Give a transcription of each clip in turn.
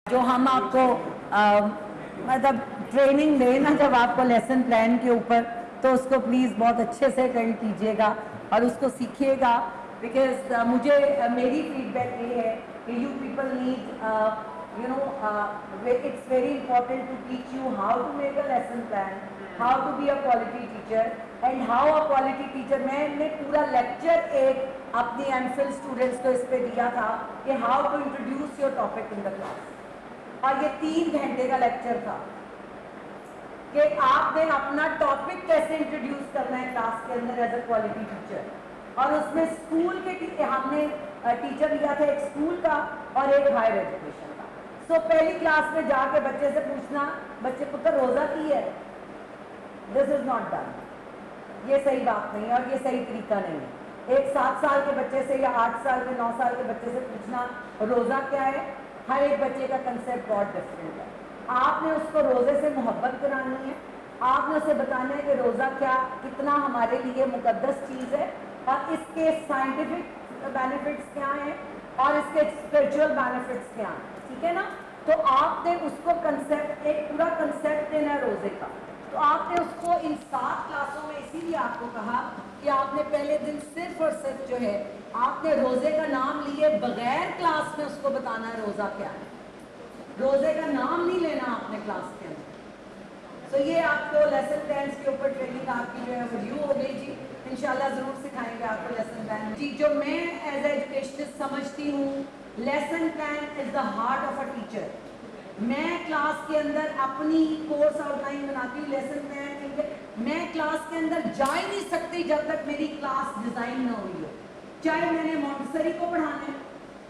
जो हम आपको मतलब ट्रेनिंग दें ना जब आपको लेसन प्लान के ऊपर, तो उसको प्लीज़ बहुत अच्छे से अटेंड कीजिएगा और उसको सीखिएगा। बिकॉज मुझे मेरी फीडबैक ये है कि you people need it's very important to teach you how to make a lesson plan, how to be a quality teacher and how a quality teacher। मैंने पूरा लेक्चर एक अपनी एमफिल स्टूडेंट्स को इस पे दिया था कि how to introduce your topic in the class, और ये 3 घंटे का लेक्चर था कि आपने अपना टॉपिक कैसे इंट्रोड्यूस करना है क्लास के अंदर एज अ क्वालिटी टीचर। और उसमें स्कूल के हमने टीचर लिया था, एक स्कूल का और एक हायर एजुकेशन का। सो पहली क्लास में जाके बच्चे से पूछना, बच्चे पुत्र रोजा की है, दिस इज नॉट डन। ये सही बात नहीं है और ये सही तरीका नहीं है। एक 7 साल के बच्चे से या 8 साल के 9 साल के बच्चे से पूछना रोजा क्या है, हर एक बच्चे का कंसेप्ट बहुत डिफरेंट है। आपने उसको रोजे से मोहब्बत करानी है, आपने उसे बताना है कि रोजा क्या कितना हमारे लिए मुकद्दस चीज़ है और इसके साइंटिफिक बेनिफिट्स क्या हैं और इसके स्पिरिचुअल बेनिफिट्स क्या हैं, ठीक है ना। तो आपने उसको कंसेप्ट, एक पूरा कंसेप्ट देना है रोजे का। तो आपने उसको इन 7 क्लासों में इसीलिए आपको कहा कि आपने पहले दिन सिर्फ और सिर्फ जो है आपने रोजे का नाम लिए बगैर क्लास में उसको बताना है रोजा क्या है। रोजे का नाम नहीं लेना आपने क्लास के अंदर। तो ये आपको लेसन प्लान्स के ऊपर ट्रेनिंग आपकी जो है वो ड्यू हो गई जी। इंशाल्लाह जरूर सिखाएंगे आपको लेसन प्लान जी। जो मैं एज एजुकेशनिस्ट समझती हूँ, lesson plan is the heart of a teacher. मैं क्लास के अंदर अपनी कोर्स आउटलाइन बनाती हूँ, लेसन प्लान मैं क्लास के अंदर जा ही नहीं सकती जब तक मेरी क्लास डिजाइन ना हुई हो। चाहे मैंने मॉन्टेसरी को पढ़ाना है,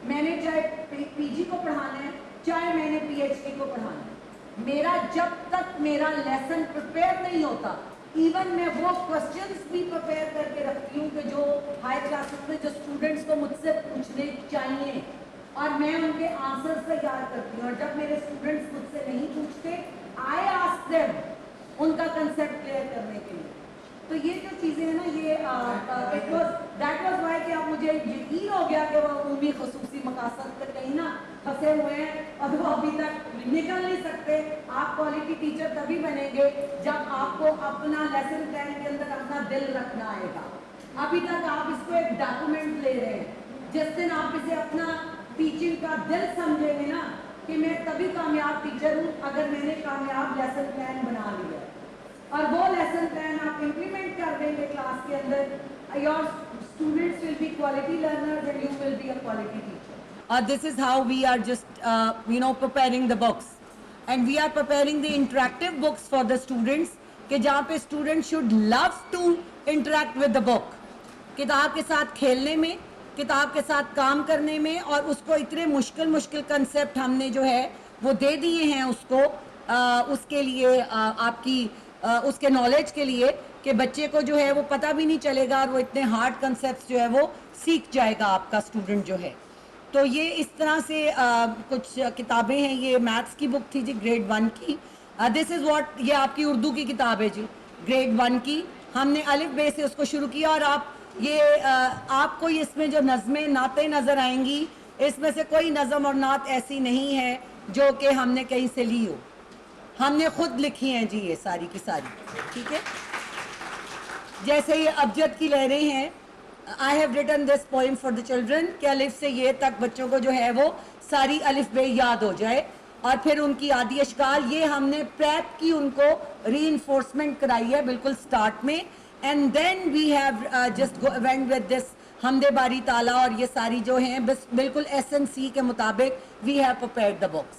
मैंने चाहे पीजी को पढ़ाना है, चाहे मैंने पीएचडी को पढ़ाना है, मेरा जब तक मेरा लेसन प्रिपेयर नहीं होता, इवन मैं वो क्वेश्चंस भी प्रिपेयर करके रखती हूँ कि जो हाई क्लासेस में जो स्टूडेंट्स को मुझसे पूछने चाहिए और मैं उनके आंसर्स तैयार करती हूँ। और जब मेरे स्टूडेंट्स मुझसे नहीं पूछते, आई आस्क देम उनका कंसेप्ट क्लियर करने के लिए। तो ये जो चीज़ें हैं ना, ये it was that was why कि आप मुझे यकीन हो गया कि वो उम्मी खसूसी मकासद तक कहीं ना फंसे हुए हैं और वो अभी तक निकल नहीं सकते। आप क्वालिटी टीचर तभी बनेंगे जब आपको अपना लेसन प्लान के अंदर अपना दिल रखना आएगा। अभी तक आप इसको एक डॉक्यूमेंट ले रहे हैं, जिस दिन आप इसे अपना टीचिंग का दिल समझेंगे ना कि मैं तभी कामयाब टीचर हूँ अगर मैंने कामयाब लेसन प्लान बना लिया और वो लेसन प्लान आप इम्प्लीमेंट कर देंगे क्लास के अंदर, your students will be quality learners and you will be a quality teacher. This is how we are just preparing the books and we are preparing the interactive books for the students कि जहाँ पे students should love to interact with the book, किताब के साथ खेलने में, किताब के साथ काम करने में। और उसको इतने मुश्किल कंसेप्ट हमने जो है वो दे दिए हैं उसको उसके लिए आपकी उसके नॉलेज के लिए कि बच्चे को जो है वो पता भी नहीं चलेगा और वो इतने हार्ड कंसेप्ट जो है वो सीख जाएगा आपका स्टूडेंट जो है। तो ये इस तरह से कुछ किताबें हैं। ये मैथ्स की बुक थी जी, ग्रेड 1 की। दिस इज़ व्हाट, ये आपकी उर्दू की किताब है जी, ग्रेड 1 की। हमने अलिफ बे से उसको शुरू किया और आप ये आपको इसमें जो नज़में नातें नज़र आएंगी, इसमें से कोई नज़म और नात ऐसी नहीं है जो कि हमने कहीं से ली हो, हमने खुद लिखी हैं जी ये सारी की सारी, ठीक है। जैसे ये अबजद की लहरें हैं, I have written this poem for the children कि अलिफ से ये तक बच्चों को जो है वो सारी अलिफ बे याद हो जाए। और फिर उनकी आदि अशकाल, ये हमने प्रेप की उनको री-इन्फोर्समेंट कराई है बिल्कुल स्टार्ट में। And then we have just went with this हमदे बारी ताला और ये सारी जो हैं बस बिल्कुल SNC के मुताबिक we have prepared the books,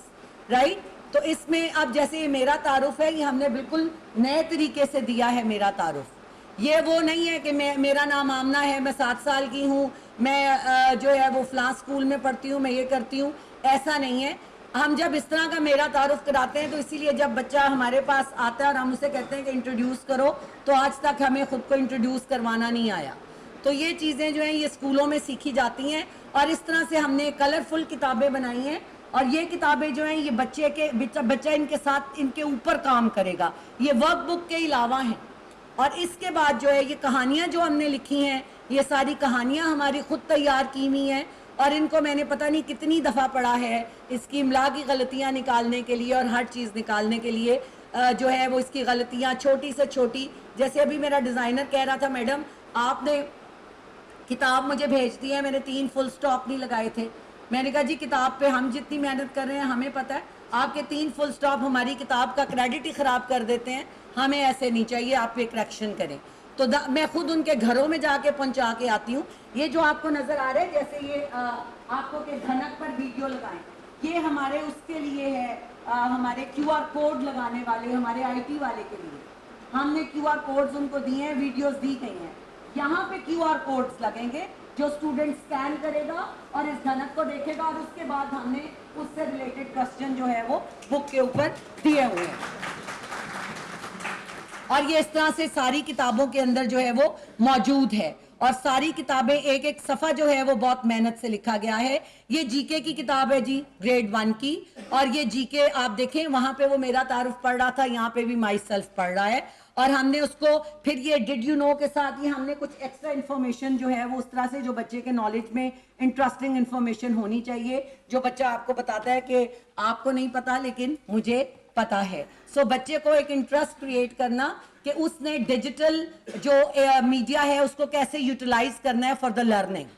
right. तो इसमें अब जैसे ये मेरा तारुफ है, ये हमने बिल्कुल नए तरीके से दिया है मेरा तारुफ। ये वो नहीं है कि मेरा नाम आमना है, मैं 7 साल की हूँ, मैं जो है वो फलां स्कूल में पढ़ती हूँ, मैं ये करती हूँ, ऐसा नहीं है। हम जब इस तरह का मेरा तारुफ कराते हैं तो इसीलिए जब बच्चा हमारे पास आता है और हम उसे कहते हैं कि इंट्रोड्यूस करो, तो आज तक हमें खुद को इंट्रोड्यूस करवाना नहीं आया। तो ये चीज़ें जो हैं ये स्कूलों में सीखी जाती हैं और इस तरह से हमने कलरफुल किताबें बनाई हैं। और ये किताबें जो हैं ये बच्चा इनके साथ इनके ऊपर काम करेगा, ये वर्क बुक के अलावा हैं। और इसके बाद जो है ये कहानियाँ जो हमने लिखी हैं, ये सारी कहानियाँ हमारी खुद तैयार की हुई हैं اور ان کو میں نے پتہ نہیں کتنی دفعہ پڑھا ہے اس کی املا کی غلطیاں نکالنے کے لیے اور ہر چیز نکالنے کے لیے جو ہے وہ اس کی غلطیاں چھوٹی سے چھوٹی. جیسے ابھی میرا ڈیزائنر کہہ رہا تھا میڈم آپ نے کتاب مجھے بھیج دی ہے, میں نے 3 فل سٹاپ نہیں لگائے تھے. میں نے کہا جی کتاب پہ ہم جتنی محنت کر رہے ہیں ہمیں پتہ ہے, آپ کے 3 فل سٹاپ ہماری کتاب کا کریڈٹ ہی خراب کر دیتے ہیں, ہمیں ایسے نہیں چاہیے, آپ پہ کریکشن کریں. تو میں خود ان کے گھروں میں جا کے پہنچا کے آتی ہوں. یہ جو آپ کو نظر آ رہا ہے جیسے یہ آپ کو کہ دھنک پر ویڈیو لگائیں, یہ ہمارے اس کے لیے ہے, ہمارے کیو آر کوڈ لگانے والے, ہمارے آئی ٹی والے کے لیے ہم نے کیو آر کوڈز ان کو دیے ہیں, ویڈیوز دی گئی ہیں. یہاں پہ کیو آر کوڈز لگیں گے جو اسٹوڈنٹ اسکین کرے گا اور اس دھنک کو دیکھے گا, اور اس کے بعد ہم نے اس سے ریلیٹڈ کوسچن جو ہے وہ بک کے اوپر دیے ہوئے ہیں. اور یہ اس طرح سے ساری کتابوں کے اندر جو ہے وہ موجود ہے, اور ساری کتابیں ایک ایک صفحہ جو ہے وہ بہت محنت سے لکھا گیا ہے. یہ جی کے کی کتاب ہے جی, گریڈ 1 کی, اور یہ جی کے آپ دیکھیں وہاں پہ وہ میرا تعارف پڑھ رہا تھا, یہاں پہ بھی مائی سیلف پڑھ رہا ہے. اور ہم نے اس کو پھر یہ ڈڈ یو نو کے ساتھ یہ ہم نے کچھ ایکسٹرا انفارمیشن جو ہے وہ اس طرح سے جو بچے کے نالج میں انٹرسٹنگ انفارمیشن ہونی چاہیے, جو بچہ آپ کو بتاتا ہے کہ آپ کو نہیں پتا لیکن مجھے پتا ہے. سو بچے کو ایک انٹرسٹ کریٹ کرنا کہ اس نے ڈیجیٹل جو میڈیا ہے اس کو کیسے یوٹیلائز کرنا ہے for the learning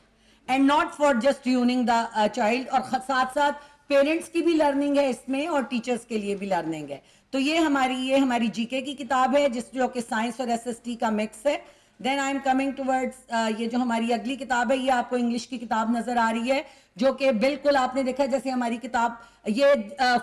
and not for just tuning the child, اور ساتھ ساتھ پیرنٹس کی بھی لرننگ ہے اس میں اور ٹیچرس کے لیے بھی لرننگ ہے. تو یہ ہماری جی کے کی کتاب ہے جس جو کہ سائنس اور ایس ایس ٹی کا مکس ہے. دین آئی ایم کمنگ ٹورڈز یہ جو ہماری اگلی کتاب ہے, یہ آپ کو انگلش کی کتاب نظر آ رہی ہے جو کہ بالکل آپ نے دیکھا جیسے ہماری کتاب یہ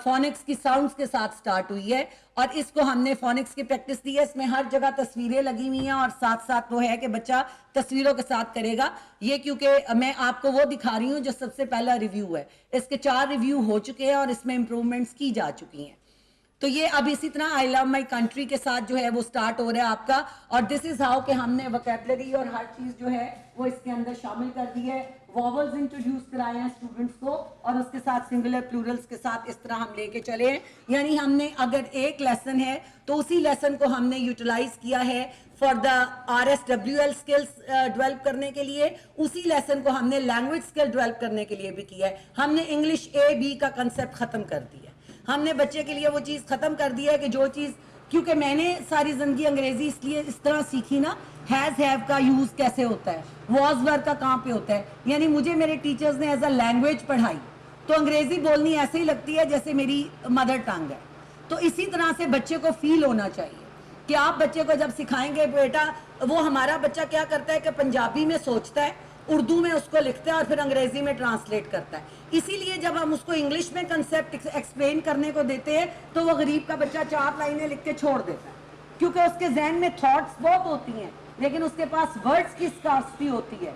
فونکس کی ساؤنڈز کے ساتھ سٹارٹ ہوئی ہے, اور اس کو ہم نے فونکس کی پریکٹس دی ہے. اس میں ہر جگہ تصویریں لگی ہوئی ہیں اور ساتھ ساتھ وہ ہے کہ بچہ تصویروں کے ساتھ کرے گا. یہ کیونکہ میں آپ کو وہ دکھا رہی ہوں جو سب سے پہلا ریویو ہے, اس کے 4 ریویو ہو چکے ہیں اور اس میں امپروومنٹس کی جا چکی ہیں. تو یہ اب اسی طرح آئی لو مائی کنٹری کے ساتھ جو ہے وہ سٹارٹ ہو رہا ہے آپ کا, اور دس از ہاؤ کہ ہم نے وکیبلری اور ہر چیز جو ہے وہ اس کے اندر شامل کر دی ہے. واولز انٹروڈیوس کرائے ہیں اسٹوڈنٹس کو, اور اس کے ساتھ سنگولر پلورلس کے ساتھ اس طرح ہم لے کے چلے ہیں. یعنی ہم نے اگر ایک لیسن ہے تو اسی لیسن کو ہم نے یوٹیلائز کیا ہے for the RSWL skills develop کرنے کے لیے, اسی لیسن کو ہم نے لینگویج اسکل ڈیولپ کرنے کے لیے بھی کیا ہے. ہم نے انگلش A-B کا کنسیپٹ ختم کر دیا ہے, ہم نے بچے کے لیے وہ چیز ختم کر دی ہے کہ جو چیز, کیونکہ میں نے ساری زندگی انگریزی اس لیے اس طرح سیکھی نا, ہیز ہیو کا یوز کیسے ہوتا ہے, واز ور کا کہاں پہ ہوتا ہے, یعنی مجھے میرے ٹیچرز نے ایز اے لینگویج پڑھائی تو انگریزی بولنی ایسے ہی لگتی ہے جیسے میری مدر ٹنگ ہے. تو اسی طرح سے بچے کو فیل ہونا چاہیے کہ آپ بچے کو جب سکھائیں گے بیٹا, وہ ہمارا بچہ کیا کرتا ہے کہ پنجابی میں سوچتا ہے, اردو میں اس کو لکھتا ہے اور پھر انگریزی میں ٹرانسلیٹ کرتا ہے. اسی لیے جب ہم اس کو انگلش میں کنسیپٹ ایکسپلین کرنے کو دیتے ہیں تو وہ غریب کا بچہ 4 لائنیں لکھ کے چھوڑ دیتا ہے, کیونکہ اس کے ذہن میں تھاٹس بہت ہوتی ہیں لیکن اس کے پاس ورڈز کی اسکارسٹی ہوتی ہے.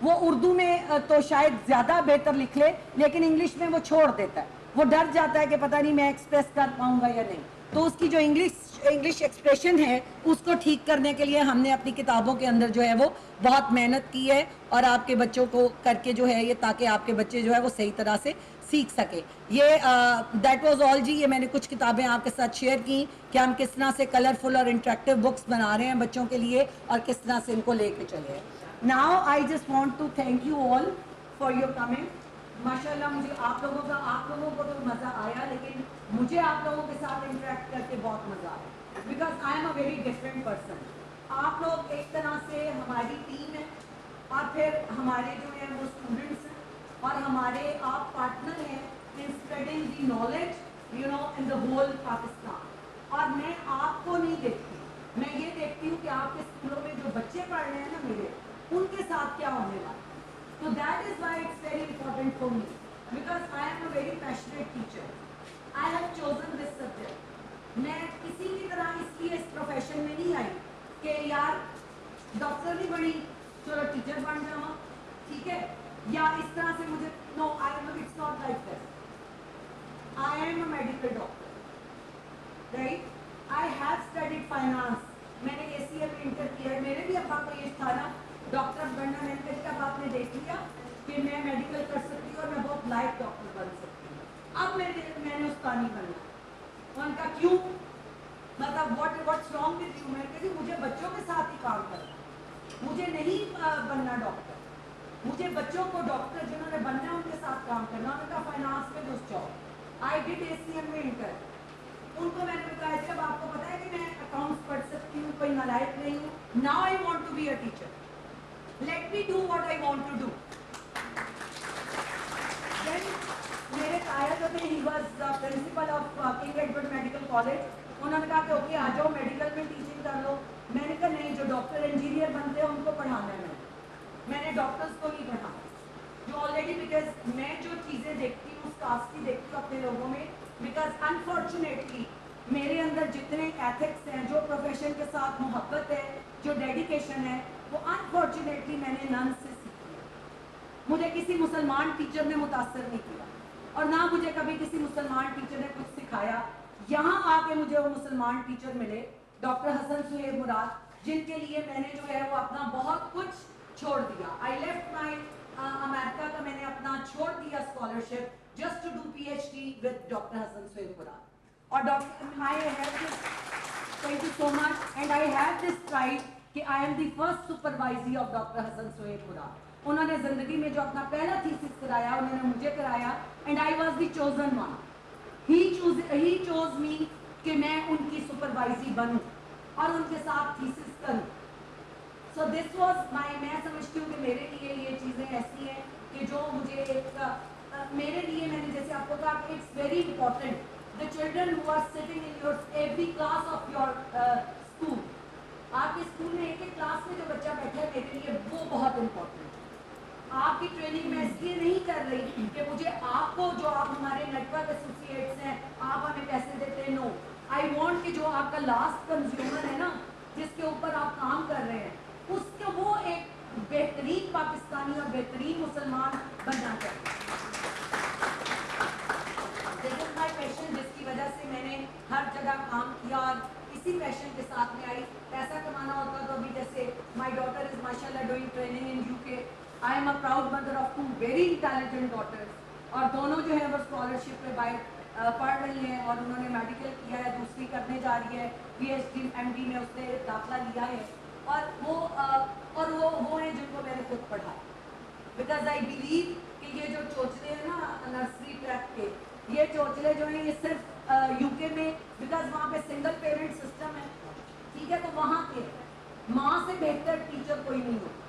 وہ اردو میں تو شاید زیادہ بہتر لکھ لے لیکن انگلش میں وہ چھوڑ دیتا ہے, وہ ڈر جاتا ہے کہ پتہ نہیں میں ایکسپریس کر پاؤں گا یا نہیں. تو اس کی جو انگلش ایکسپریشن ہے اس کو ٹھیک کرنے کے لیے ہم نے اپنی کتابوں کے اندر جو ہے وہ بہت محنت کی ہے, اور آپ کے بچوں کو کر کے جو ہے یہ تاکہ آپ کے بچے جو ہے وہ صحیح طرح سے سیکھ سکے. یہ دیٹ واز آل جی. یہ میں نے کچھ کتابیں آپ کے ساتھ شیئر کی کہ ہم کس طرح سے کلرفل اور انٹریکٹیو بکس بنا رہے ہیں بچوں کے لیے اور کس طرح سے ان کو لے کے چلے ہیں. Now I just want to thank you all for your coming. ماشاء اللہ مجھے آپ لوگوں کو تو مزہ آیا, لیکن مجھے آپ لوگوں کے ساتھ انٹریکٹ کر کے بہت مزہ آیا, because I am a very different person. آپ لوگ ایک طرح سے ہماری ٹیم ہے, اور پھر ہمارے جو ہیں وہ اسٹوڈنٹس ہیں, اور ہمارے آپ پارٹنر ہیں in spreading the knowledge you know in the whole Pakistan. اور میں آپ کو نہیں دیکھتی, میں یہ دیکھتی ہوں کہ آپ کے اسکولوں میں جو بچے پڑھ رہے ہیں نا میرے, ان کے ساتھ کیا ہونے والا. So that is why it's very important for me, because I am a very passionate teacher. I have chosen this subject. میں کسی بھی طرح اس لیے اس پروفیشن میں نہیں آئی کہ یار ڈاکٹر نہیں بنی چلو ٹیچر بن جاؤں, ٹھیک ہے, یا اس طرح سے مجھے no, it's not like this. I am a medical doctor, right? I have studied finance. میں نے ACL میں انٹر کیا, میرے بھی ابا کو یہ تھا نا ڈاکٹر بننا. میں نے کہا آپ نے دیکھ لیا کہ میں میڈیکل کر سکتی ہوں اور میں بہت لائق ڈاکٹر بن سکتی ہوں, اب میں نے اس کا نہیں بننا. ان کا کیوں, مطلب واٹس رانگ وتھ یو. میں کہتی مجھے بچوں کے ساتھ ہی کام کرنا, مجھے نہیں بننا ڈاکٹر. मुझे बच्चों को डॉक्टर जिन्होंने बनना है उनके साथ काम करना, उनका फाइनेंस में घुस जाओ. आई डिड ACM में इंटर. उनको मैंने बताया जब आपको पता है कि मैं अकाउंट्स पढ़ सकती हूँ, कोई नालायक नहीं हूँ. Now I want to be a teacher. Let me do what I want to do. Then मेरे ताया जो थे, he was principal of King Edward Medical College. उन्होंने कहा कि ओके आ जाओ मेडिकल में टीचिंग कर लो. मैंने कहा नहीं, जो डॉक्टर इंजीनियर बनते हैं उनको पढ़ाना है. मैंने डॉक्टर्स को नहीं पढ़ा जो ऑलरेडी, बिकॉज मैं जो चीज़ें देखती हूँ उस कास्ट की देखती हूँ अपने लोगों में. बिकॉज अनफॉर्चुनेटली मेरे अंदर जितने एथिक्स हैं, जो प्रोफेशन के साथ मोहब्बत है, जो डेडिकेशन है, वो अनफॉर्चुनेटली मैंने नन से सीखी है. मुझे किसी मुसलमान टीचर ने मुतासर नहीं किया और ना मुझे कभी किसी मुसलमान टीचर ने कुछ सिखाया. यहाँ आके मुझे वो मुसलमान टीचर मिले, डॉक्टर हसन सुहेब मुराद, जिनके लिए मैंने जो है वो अपना बहुत कुछ छोड़ दिया. आई लेफ्ट माई अमेरिका का मैंने अपना छोड़ दिया scholarship just to do PhD with doctor Hasan Suhaib Murad. और doctor I have this, thank you so much, and I have this pride कि I am the first supervisory of doctor Hasan Suhaib Murad. उन्होंने जिंदगी में जो अपना पहला थीसिस कराया उन्होंने मुझे कराया, and I was the chosen one. He chose मी कि मैं उनकी सुपरवाइजरी बनूं और उनके साथ थीसिस करूं. सो दिस वॉज माई, मैं समझती हूँ कि मेरे लिए ये चीज़ें ऐसी हैं कि जो मुझे एक मेरे लिए, मैंने जैसे आपको कहा, it's very important the children who are sitting in your every class of your school. आपके स्कूल में एक एक क्लास में जो बच्चा बैठा है, मेरे लिए वो बहुत इंपॉर्टेंट है. आपकी ट्रेनिंग मैं इसलिए नहीं कर रही कि मुझे आपको, जो आप हमारे नेटवर्क एसोसिएट्स हैं, आप हमें पैसे देते हैं. नो, आई वॉन्ट कि जो आपका लास्ट कंज्यूमर है ना, जिसके ऊपर आप काम कर रहे हैं, उसके वो एक बेहतरीन पाकिस्तानी और बेहतरीन मुसलमान बनना चाहिए. दिस इज माई पैशन, जिसकी वजह से मैंने हर जगह काम किया और इसी पैशन के साथ में आई. पैसा कमाना होता तो अभी, जैसे माई डॉटर इज माशाल्लाह doing training in UK. I am a proud mother of 2 very talented daughters, और दोनों जो है वो स्कॉलरशिप पे बाय पढ़ रही हैं और उन्होंने मेडिकल किया है, दूसरी करने जा रही है, PhD MD में उसने दाखिला लिया है. और वो हैं जिनको मैंने खुद पढ़ा, बिकॉज आई बिलीव कि ये जो चोचले हैं ना नर्सरी ट्रैक के, ये चोचले जो हैं ये सिर्फ UK में, बिकॉज वहाँ पे सिंगल पेरेंट सिस्टम है, ठीक है, तो वहाँ के माँ से बेहतर टीचर कोई नहीं होती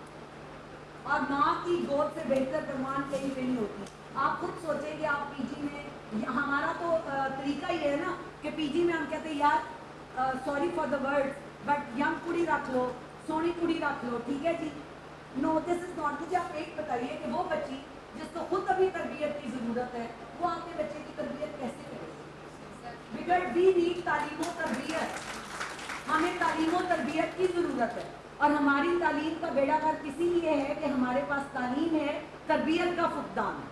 और माँ की गोद से बेहतर भगवान कहीं पे नहीं होती. आप खुद सोचेंगे, आप PG में, हमारा तो तरीका ही है ना कि PG में हम कहते हैं यार sorry for the word but young कुड़ी रख लो, सोनी कुड़ी रख लो, ठीक है जी. No, this is not. मुझे आप एक बताइए कि वो बच्ची जिसको खुद अभी तरबियत की ज़रूरत है, वो आपके बच्चे की तरबियत कैसे करेगी? बिकॉज वी नीड तालीम और तरबियत. हमें तालीम और तरबियत की ज़रूरत है और हमारी तालीम का बेड़ागर्क इसीलिए है कि हमारे पास तालीम है, तरबियत का फुकदान है,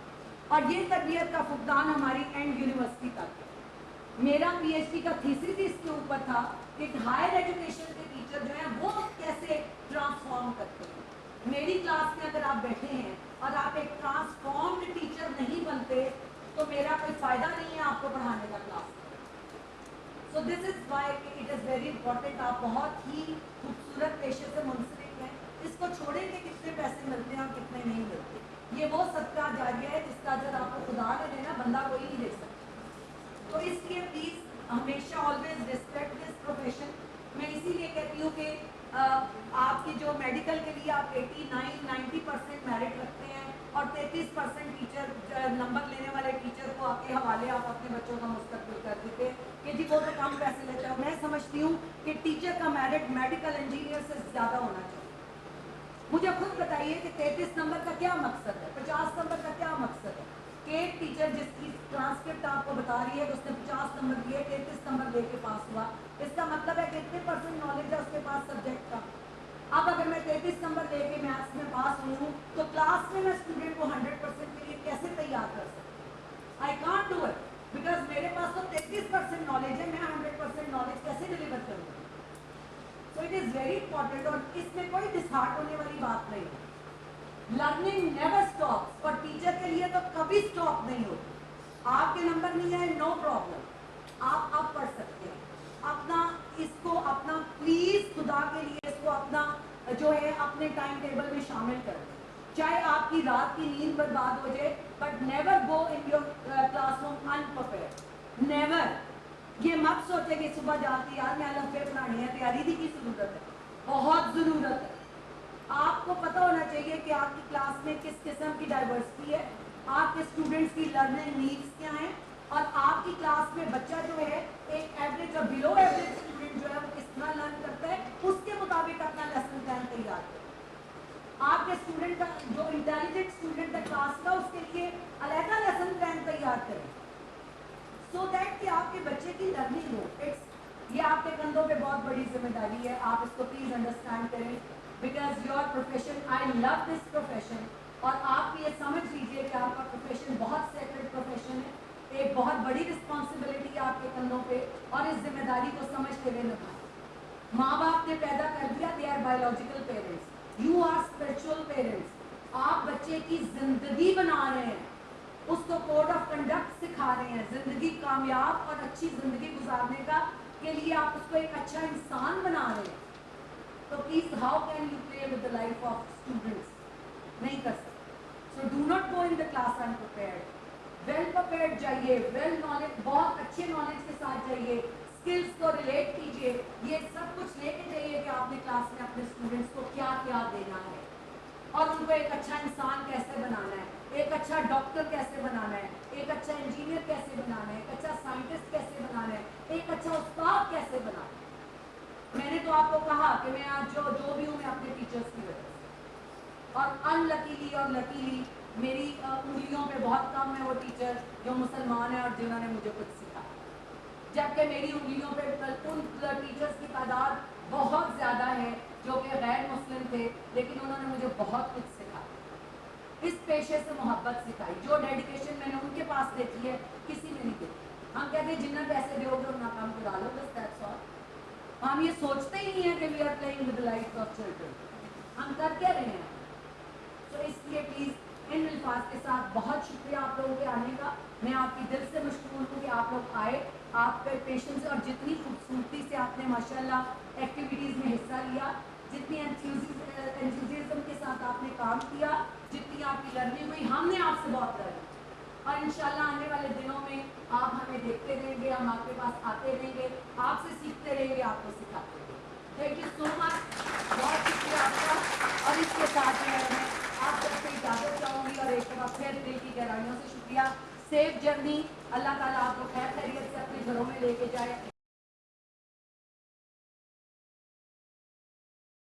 और ये तरबियत का फुकदान हमारी एंड यूनिवर्सिटी तक है. मेरा PhD का थीसिस इसके ऊपर था कि हायर एजुकेशन के टीचर जो हैं वो कैसे ट्रांसफॉर्म करते हैं. मेरी क्लास में अगर आप बैठे हैं और आप एक ट्रांसफॉर्म्ड टीचर नहीं बनते तो मेरा कोई फ़ायदा नहीं है आपको पढ़ाने का class. So this is why it is very important. आप बहुत ही खूबसूरत पेशे से मुंसलिक हैं. इसको छोड़ेंगे कितने पैसे मिलते हैं और कितने नहीं मिलते. ये वो सदका जारिया है जिसका अगर आपको खुदा ने देना, बंदा कोई नहीं दे सकता. तो इसलिए प्लीज़ हमेशा ऑलवेज रिस्पेक्ट दिस प्रोफेशन. मैं इसीलिए कहती हूँ कि आपकी जो मेडिकल के लिए आप 89-90% मेरिट रखते हैं और 33% टीचर नंबर लेने वाले टीचर को आपके हवाले आप अपने बच्चों का मुस्तकबिल कर देते कि जी वो तो कम पैसे लेते हैं. मैं समझती हूँ कि टीचर का मेरिट मेडिकल इंजीनियर से ज़्यादा होना चाहिए. मुझे खुद बताइए कि 33 नंबर का क्या मकसद है, 50 नंबर का क्या मकसद है. कि एक टीचर जिसकी ट्रांसक्रिप्ट आपको बता रही है कि उसने 50 नंबर दिए, 33 नंबर लेके पास हुआ, इसका मतलब है कि कितने % नॉलेज है उसके पास सब्जेक्ट का. अब अगर मैं 33 नंबर लेके मैथ्स में पास हुई हूँ तो क्लास में मैं स्टूडेंट को 100% के लिए कैसे तैयार कर सकती हूँ? I can't do it because मेरे पास तो 33% नॉलेज है, मैं 100% नॉलेज कैसे डिलीवर करूँगी? So it is very important और इसमें कोई डिसहार्ट होने वाली बात नहीं है. Learning never stops. और टीचर के लिए तो कभी स्टॉप नहीं होती. आपके नंबर नहीं आए, नो प्रॉब्लम, आप अब पढ़ सकते हैं. अपना इसको अपना प्लीज़ खुदा के लिए इसको अपना जो है अपने टाइम टेबल में शामिल करें. چاہے آپ کی رات کی نیند برباد ہو جائے, but never go in your classroom unprepared, never. یہ مت سوچے کہ صبح جاتی یار میں الگ پہ پڑھانی ہے, تیاری کی ضرورت ہے, بہت ضرورت ہے. آپ کو پتہ ہونا چاہیے کہ آپ کی کلاس میں کس قسم کی ڈائیورسٹی ہے, آپ کے اسٹوڈنٹس کی لرننگ نیڈس کیا ہیں, اور آپ کی کلاس میں بچہ جو ہے ایک ایوریج اور بلو ایوریج اسٹوڈنٹ جو ہے وہ کس طرح لرن کرتا ہے, اس کے مطابق اپنا لیسن پلان تیار کریں. آپ کے اسٹوڈنٹ کا جو انٹیلیجنٹ اسٹوڈنٹ ہے کلاس کا, اس کے لیے علیحدہ لیسن پلان تیار کریں, سو دیٹ کہ آپ کے بچے کی لرننگ ہو. یہ آپ کے کندھوں پہ بہت بڑی ذمہ داری ہے, آپ اس کو پلیز انڈرسٹینڈ کریں, because your profession, I love this profession. اور آپ یہ سمجھ لیجیے کہ آپ کا پروفیشن بہت سیکرڈ پروفیشن ہے, ایک بہت بڑی رسپانسبلٹی ہے آپ کے کندھوں پہ, اور اس ذمہ داری کو سمجھتے ہوئے نبھائیں. ماں باپ نے پیدا کر دیا, they are biological parents, you are spiritual parents. آپ بچے کی زندگی بنا رہے ہیں, اس کو کوڈ آف کنڈکٹ سکھا رہے ہیں, زندگی کامیاب اور اچھی زندگی گزارنے کا کے لیے آپ اس کو ایک اچھا انسان بنا رہے ہیں. تو please how can you play with the life of students, نہیں کر سکتے. So do not go in the class unprepared, well prepared جائیے, ویل نالج, بہت اچھے نالج کے ساتھ جائیے, اسکلس کو ریلیٹ کیجیے, یہ سب کچھ لے کے جائیے کہ آپ نے کلاس میں اپنے اسٹوڈنٹس کو کیا کیا دینا ہے, اور ان کو ایک اچھا انسان کیسے بنانا ہے, ایک اچھا ڈاکٹر کیسے بنانا ہے, ایک اچھا انجینئر کیسے بنانا ہے, ایک اچھا سائنٹسٹ کیسے بنانا ہے, ایک اچھا استاد کیسے بنانا ہے. میں نے تو آپ کو کہا کہ میں آج جو بھی ہوں میں اپنے ٹیچرس کی وجہ سے, اور ان لکیلی اور لکیلی میری انگلیوں پہ بہت کم ہے وہ ٹیچر جو مسلمان ہیں اور جنہوں نے مجھے کچھ سکھایا, جبکہ میری انگلیوں پہ ان ٹیچرس کی تعداد بہت زیادہ ہے جو کہ غیر مسلم تھے, لیکن انہوں نے مجھے بہت کچھ سکھایا, اس پیشے سے محبت سکھائی. جو ڈیڈیکیشن میں نے ان کے پاس دیکھی ہے کسی میں نہیں دیکھی. ہم کہتے ہیں جنہیں پیسے دو گے انہیں کام کرا لو, بس دیٹس آل. ہم یہ سوچتے ہی نہیں ہیں کہ we are playing with life of children, ہم کر کیا رہے ہیں. تو اس لیے پلیز ان الفاظ کے ساتھ بہت شکریہ آپ لوگوں کے آنے کا. میں آپ کی دل سے مشکور ہوں کہ آپ لوگ آئے, آپ کے پیشنس اور جتنی خوبصورتی سے آپ نے ماشاءاللہ ایکٹیویٹیز میں حصہ لیا, جتنی انتھوزیازم کے ساتھ آپ نے کام کیا, جتنی آپ کی لرننگ ہوئی, ہم نے آپ سے بہت لرن, اور انشاءاللہ آنے والے دنوں میں آپ ہمیں دیکھتے رہیں گے, ہم آپ کے پاس آتے رہیں گے, آپ سے سیکھتے رہیں گے, آپ کو سکھاتے رہیں گے. تھینک یو سو مچ, بہت شکریہ آپ کا. اور اس کے ساتھ میں آپ سب سے اجازت چاہوں گی, اور ایک بار پھر دل کی گہرائیوں سے شکریہ. سیف جرنی, اللہ تعالیٰ آپ کو خیر خیریت سے اپنے گھروں میں لے کے جائے.